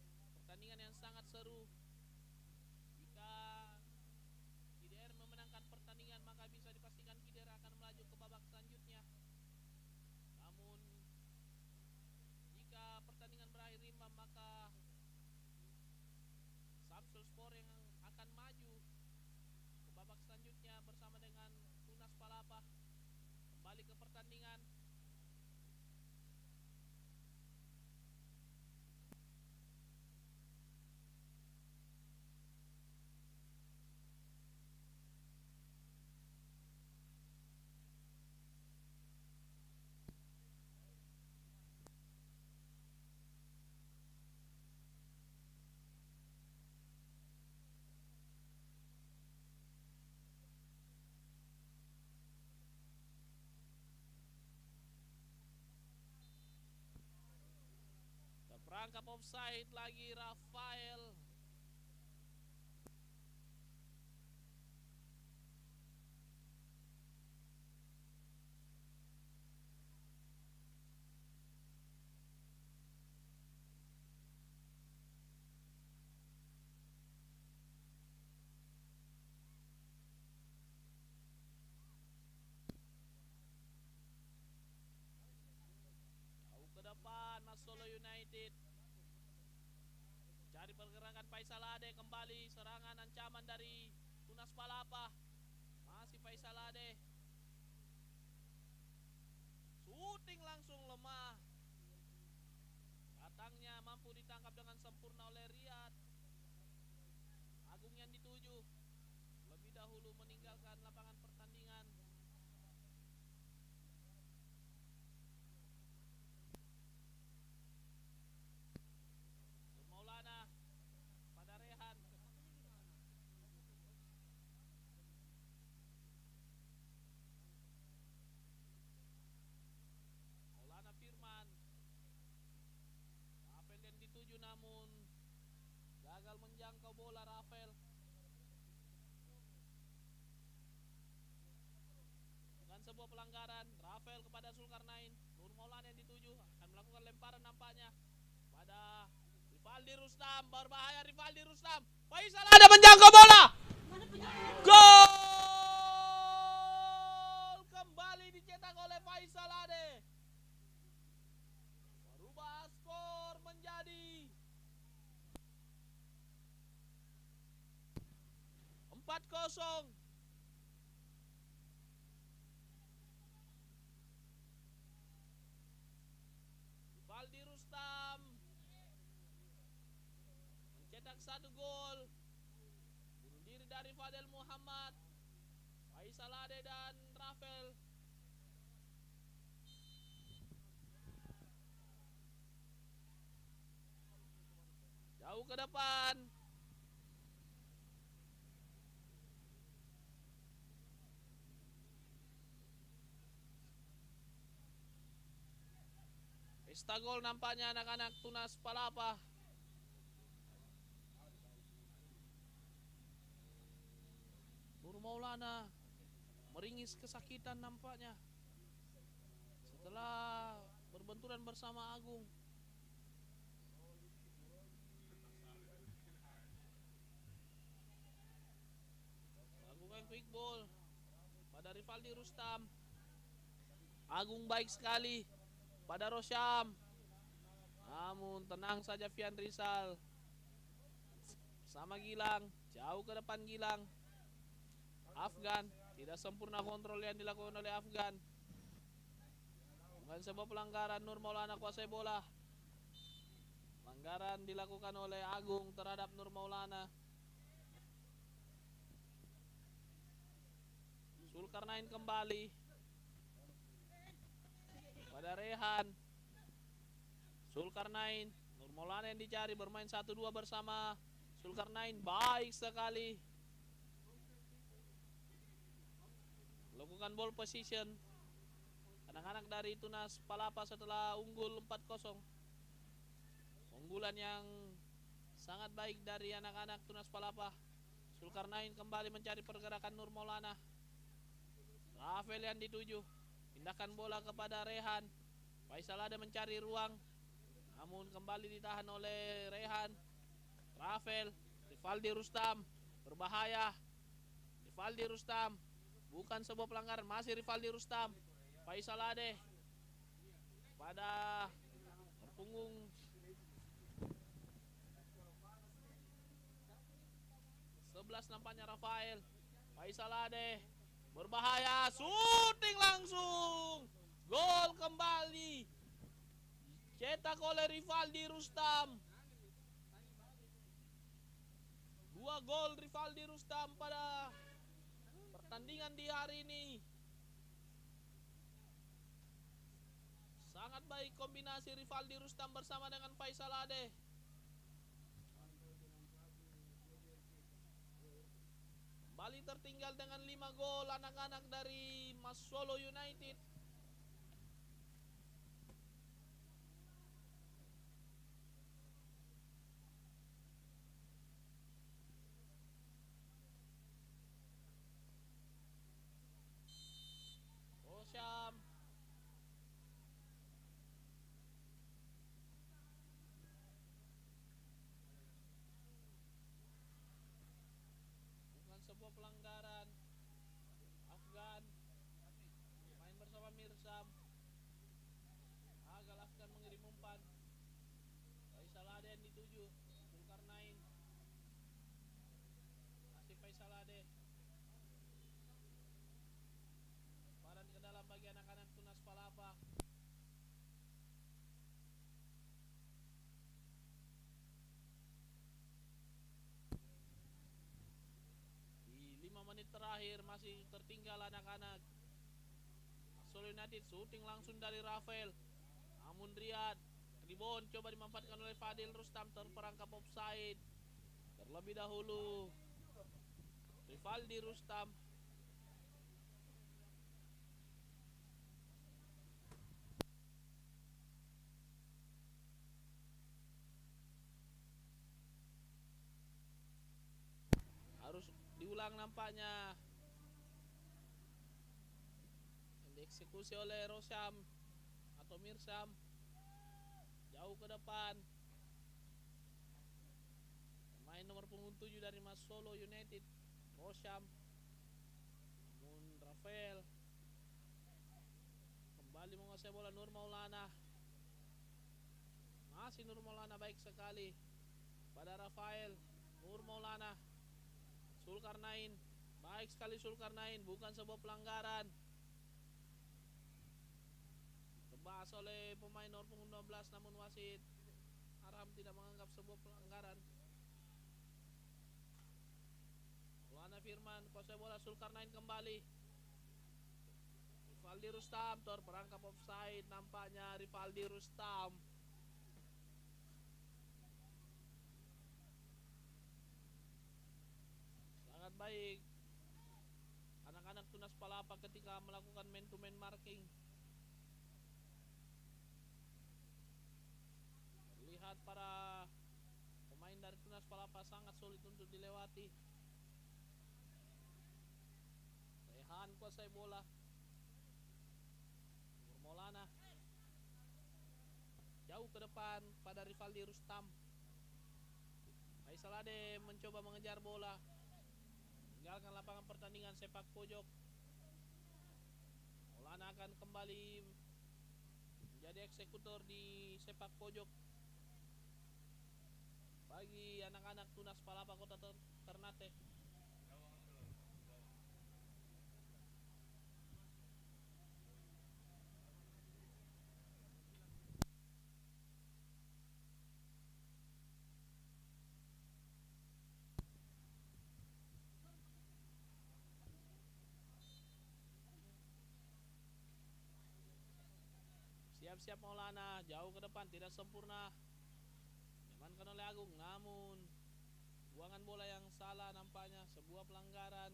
pertandingan yang sangat seru. Jika KDR memenangkan pertandingan, maka bisa dipastikan KDR akan melaju ke babak selanjutnya. Namun jika pertandingan berakhir imbang, maka Samsul Sport yang akan maju ke babak selanjutnya bersama dengan Tunas Palapa. Kembali ke pertandingan. Terperangkap offside lagi Rafael. Jauh ke depan Mas Solo United. Cari pergerakan Faisal Ade, kembali serangan ancaman dari Tunas Palapa. Masih Faisal Ade. Shooting langsung lemah. Datangnya mampu ditangkap dengan sempurna oleh Riyad. Agung yang dituju lebih dahulu meninggalkan lapangan pertandingan. Maulana sebuah pelanggaran. Rafael kepada Zulkarnain. Nur Maulana yang dituju akan melakukan lemparan nampaknya pada Rivaldi Rustam. Berbahaya Rivaldi Rustam. Faisal ada menjangkau bola. Gol! Kembali dicetak oleh Faisal Ade. Merubah skor menjadi 4-0. Rivaldi Rustam mencetak 1 gol. Bunuh diri dari Fadel Muhammad, Faisal Ade dan Rafael. Jauh ke depan. Pesta gol nampaknya anak-anak Tunas Palapa. Nur Maulana meringis kesakitan nampaknya setelah berbenturan bersama Agung. Lakukan quick ball pada Rivaldi Rustam. Agung baik sekali pada Rosyam. Namun tenang saja Fian Rizal sama Gilang. Jauh ke depan Gilang. Afgan tidak sempurna kontrol yang dilakukan oleh Afgan. Bukan sebuah pelanggaran. Nur Maulana kuasai bola. Pelanggaran dilakukan oleh Agung terhadap Nur Maulana. Zulkarnain kembali pada Rehan. Zulkarnain, Nur Maulana yang dicari, bermain 1-2 bersama Zulkarnain. Baik sekali. Lakukan ball position anak-anak dari Tunas Palapa setelah unggul 4-0. Unggulan yang sangat baik dari anak-anak Tunas Palapa. Zulkarnain kembali mencari pergerakan Nur Maulana. Rafael yang dituju, pindahkan bola kepada Rehan. Faisal ada mencari ruang, namun kembali ditahan oleh Rehan. Rafael, Rivaldi Rustam, berbahaya. Rivaldi Rustam, bukan sebuah pelanggaran, masih Rivaldi Rustam. Faisal Ade pada punggung sebelas nampaknya Rafael. Faisal Ade berbahaya, syuting langsung. Gol kembali cetak oleh Rivaldi Rustam. 2 gol Rivaldi Rustam pada pertandingan di hari ini. Sangat baik kombinasi Rivaldi Rustam bersama dengan Faisal Ade. Kembali tertinggal dengan 5 gol anak-anak dari Mas Solo United. Rosyam, bukan sebuah pelanggaran. Afgan main bersama Mirsam. Agal Afgan mengirim umpan. Faisal Ade yang dituju. Zulkarnain, masih Faisal Ade. Lemparan ke dalam bagi anak-anak Tunas Palapa. Di 5 menit terakhir masih tertinggal anak-anak Solo United. Syuting langsung dari Rafael, namun Riyad rebound coba dimanfaatkan oleh Fadil Rustam, terperangkap offside terlebih dahulu. Rivaldi Rustam harus diulang nampaknya. Eksekusi oleh Rosyam atau Mirsam. Jauh ke depan. Pemain nomor punggung 7 dari Mas Solo United, Rosyam. Namun Rafael kembali menguasai bola. Nur Maulana. Masih Nur Maulana baik sekali pada Rafael. Nur Maulana. Zulkarnain. Baik sekali Zulkarnain, bukan sebuah pelanggaran. Tebas oleh pemain nomor punggung 12, namun wasit Aram tidak menganggap sebuah pelanggaran. Maulana Firman kuasai bola. Zulkarnain kembali. Rivaldi Rustam terperangkap offside nampaknya. Rivaldi Rustam. Sangat baik anak-anak Tunas Palapa ketika melakukan man to man marking. Lihat para pemain dari Tunas Palapa sangat sulit untuk dilewati. Rehan kuasai bola. Nur Maulana jauh ke depan pada Rivaldi Rustam. Faisal Ade mencoba mengejar bola, meninggalkan lapangan pertandingan sepak pojok. Maulana akan kembali menjadi eksekutor di sepak pojok bagi anak-anak Tunas Palapa Kota Ternate. Siap-siap Maulana, jauh ke depan, tidak sempurna. Diamankan oleh Agung, namun buangan bola yang salah nampaknya, sebuah pelanggaran.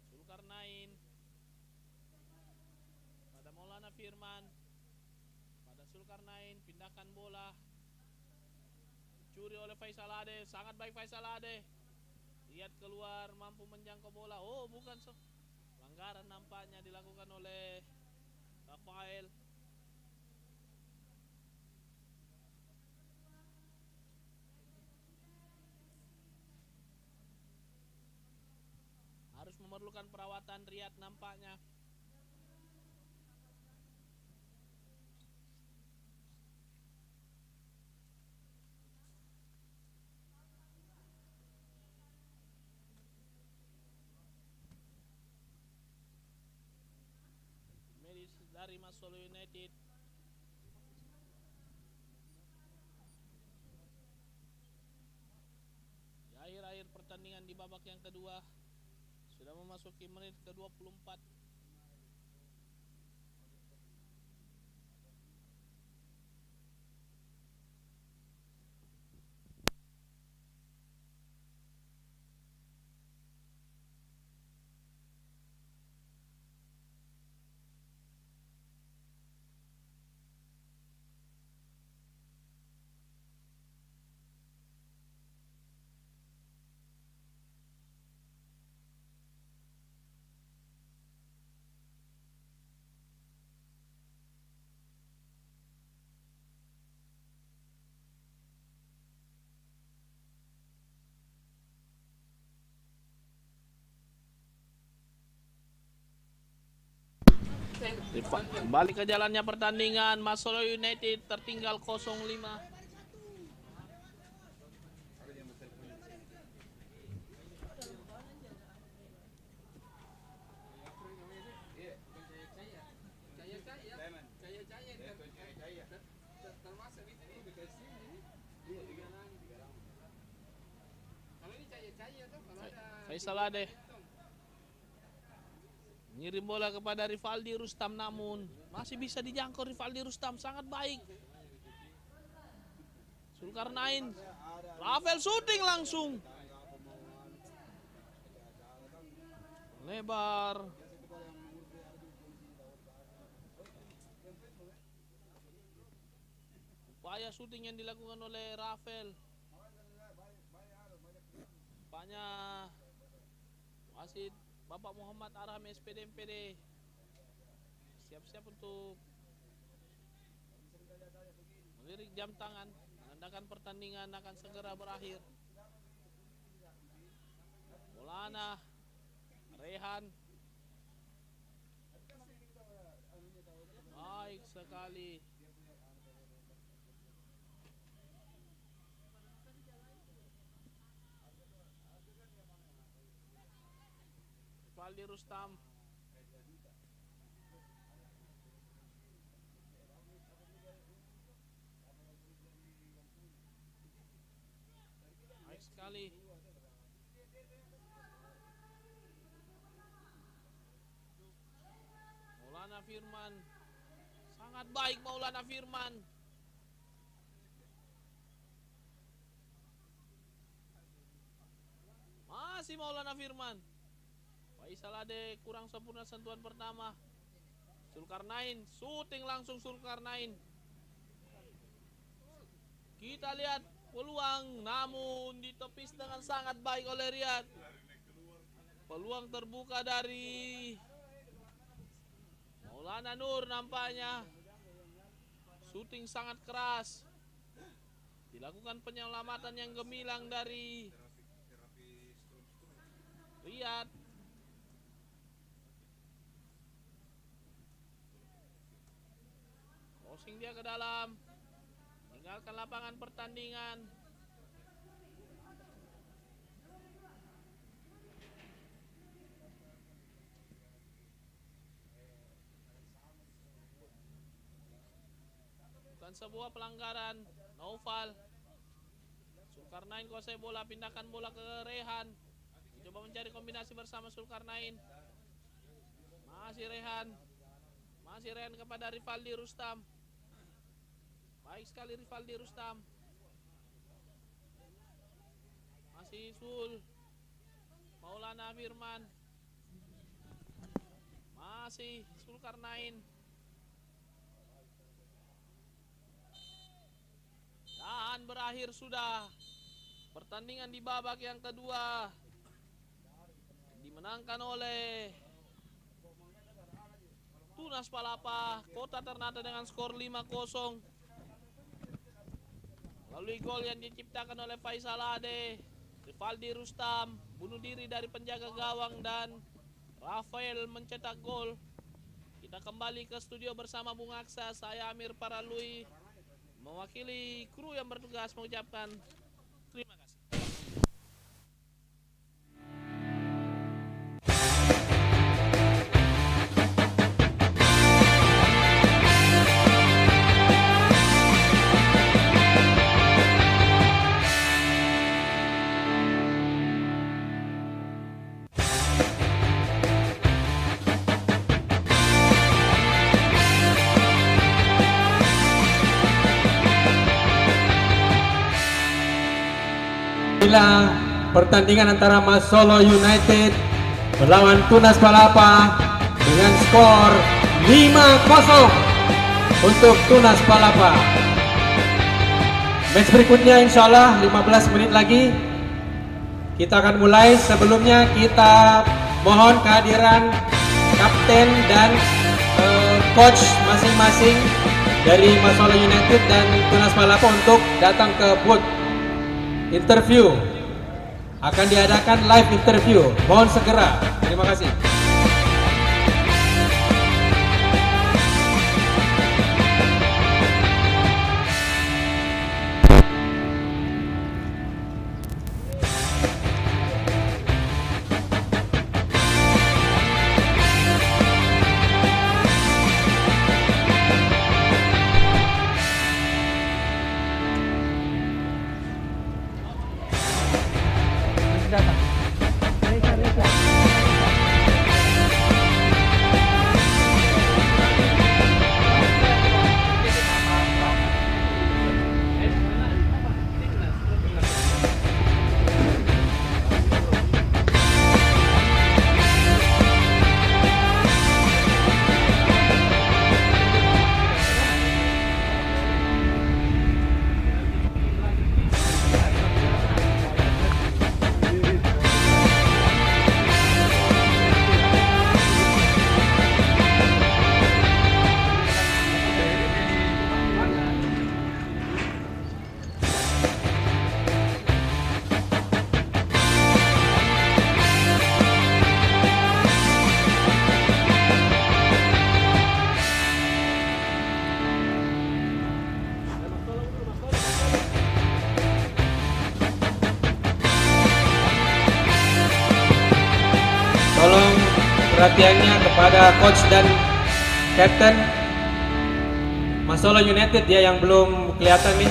Zulkarnain pada Maulana Firman. Pada Zulkarnain, pindahkan bola. Curi oleh Faisal Ade, sangat baik Faisal Ade. Lihat keluar, mampu menjangkau bola. Oh, bukan pelanggaran nampaknya dilakukan oleh Rafael. Harus memerlukan perawatan Riyad nampaknya. Medis dari Mas Solo United. Di akhir-akhir pertandingan di babak yang kedua, sudah memasuki menit ke-24. Kembali ke jalannya pertandingan. Mas Solo United tertinggal 0-5. Faisal Ade ngirim bola kepada Rivaldi Rustam, namun masih bisa dijangkau Rivaldi Rustam, sangat baik. Zulkarnain, Rafael shooting langsung lebar. Upaya syuting yang dilakukan oleh Rafael. Tampaknya wasit Bapak Muhammad Arham SPD MPD siap-siap untuk melirik jam tangan, menandakan pertandingan akan segera berakhir. Maulana, Rehan, baik sekali. Valdi Rustam, baik sekali. Maulana Firman, sangat baik Maulana Firman. Masih Maulana Firman. Faisal Ade kurang sempurna sentuhan pertama. Zulkarnain, syuting langsung Zulkarnain. Kita lihat peluang, namun ditepis dengan sangat baik oleh Riyad. Peluang terbuka dari Maulana Nur nampaknya. Syuting sangat keras. Dilakukan penyelamatan yang gemilang dari Riyad. Crossing dia ke dalam, meninggalkan lapangan pertandingan. Bukan sebuah pelanggaran. Naufal, Zulkarnain kuasai bola, pindahkan bola ke Rehan. Coba mencari kombinasi bersama Zulkarnain. Masih Rehan kepada Rivaldi Rustam. Baik sekali Rivaldi Rustam. Masih Sul. Maulana Firman. Masih Zulkarnain. Dan berakhir sudah pertandingan di babak yang kedua. Dimenangkan oleh Tunas Palapa Kota Ternate dengan skor 5-0. Melalui gol yang diciptakan oleh Faisal Ade, Rivaldi Rustam bunuh diri dari penjaga gawang, dan Rafael mencetak gol. Kita kembali ke studio bersama Bung Aksa. Saya Amir Paralui mewakili kru yang bertugas mengucapkan terima kasih. Inilah pertandingan antara Mas Solo United melawan Tunas Palapa dengan skor 5-0 untuk Tunas Palapa. Match berikutnya insya Allah 15 menit lagi kita akan mulai. Sebelumnya kita mohon kehadiran kapten dan coach masing-masing dari Mas Solo United dan Tunas Palapa untuk datang ke booth interview. Akan diadakan live interview. Mohon segera. Terima kasih. perhatiannya kepada coach dan captain Masolo United ya yang belum kelihatan nih.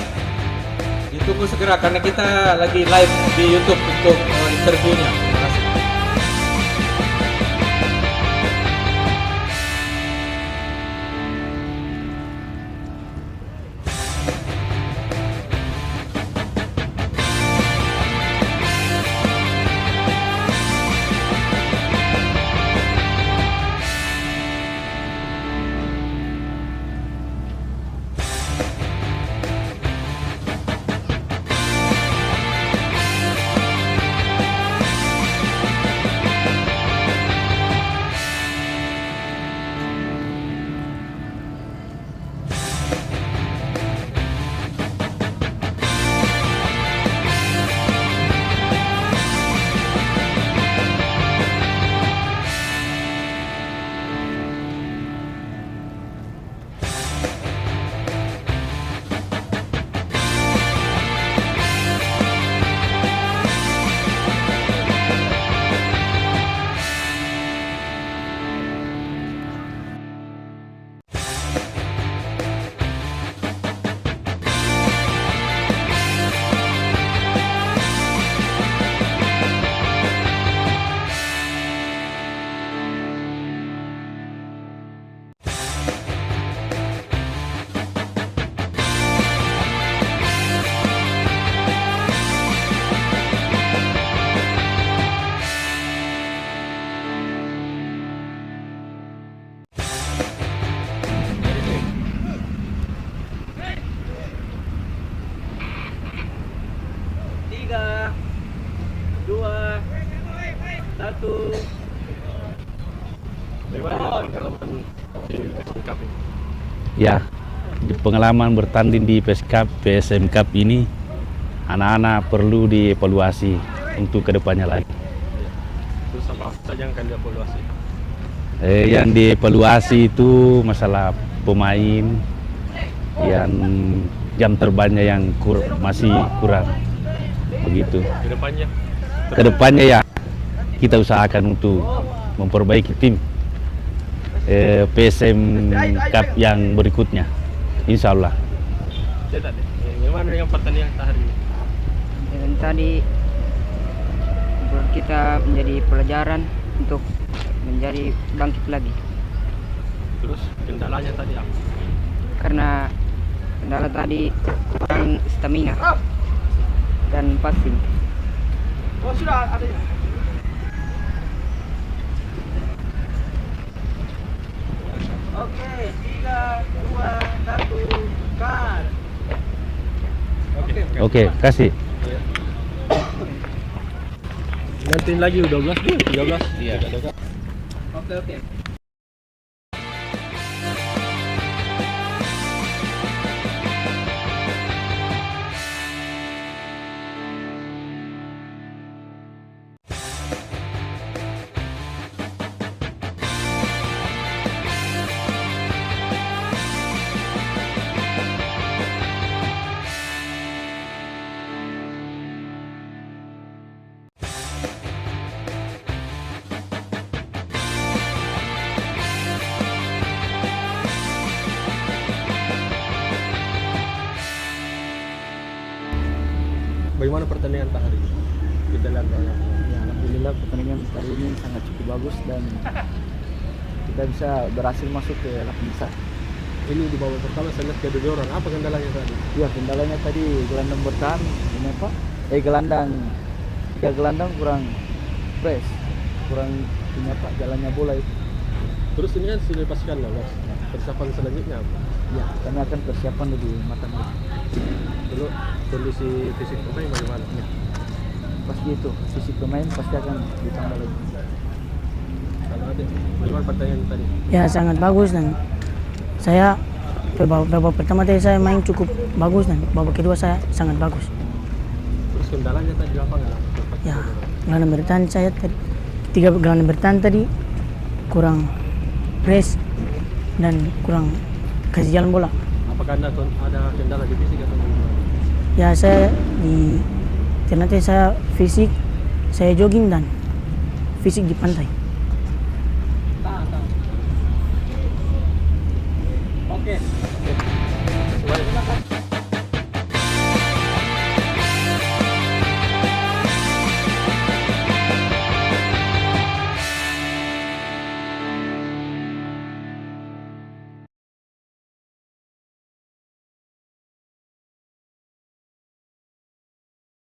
Ditunggu segera karena kita lagi live di YouTube untuk interviewnya. Terima kasih. Ya, di pengalaman bertanding di PSM Cup ini, anak-anak perlu dievaluasi untuk kedepannya lagi. Terus apa saja yang akan dievaluasi? Yang dievaluasi itu masalah pemain yang jam terbangnya yang masih kurang, begitu. Kedepannya? Kedepannya ya kita usahakan untuk memperbaiki tim PSM Cup yang berikutnya, insya Allah. Bagaimana dengan pertandingan hari ini? Dan tadi buat kita menjadi pelajaran untuk menjadi bangkit lagi. Terus kendalanya tadi apa? Karena kendala tadi kurang stamina dan passing. Oh sudah ada. Oke, 3, 2, 1, cut. Oke, kasih. Nanti lagi 12 nih, 13. Iya. Oke. Bagaimana pertandingan hari ini? Kita lihat Ya, alhamdulillah pertandingan kali ini sangat cukup bagus dan kita bisa berhasil masuk ke 8 besar. ini di babak pertama saya lihat kedodoran. Apa kendalanya tadi? Ya, kendalanya tadi gelandang bertahan ini apa? Gelandang kurang press, kurang ini apa? Jalannya bola itu. Terus ini kan sudah dipastikan lolos. Persiapan selanjutnya apa? Ya, kami akan persiapan lebih matang lagi. Dulu kondisi fisik pemain bagaimana? Ya. Pasti itu, fisik pemain pasti akan ditambah lagi. Kalau ada, bagaimana pertandingan tadi? Ya sangat bagus dan saya babak pertama tadi saya main cukup bagus dan babak kedua saya sangat bagus. Terus kendalanya tadi apa nggak? Ya gelandang bertahan saya tadi 3 gelandang bertahan tadi kurang press dan kurang kasih jalan bola. Apakah ada kendala di fisik atau bagaimana? Ya saya ternyata saya fisik, saya jogging dan fisik di pantai.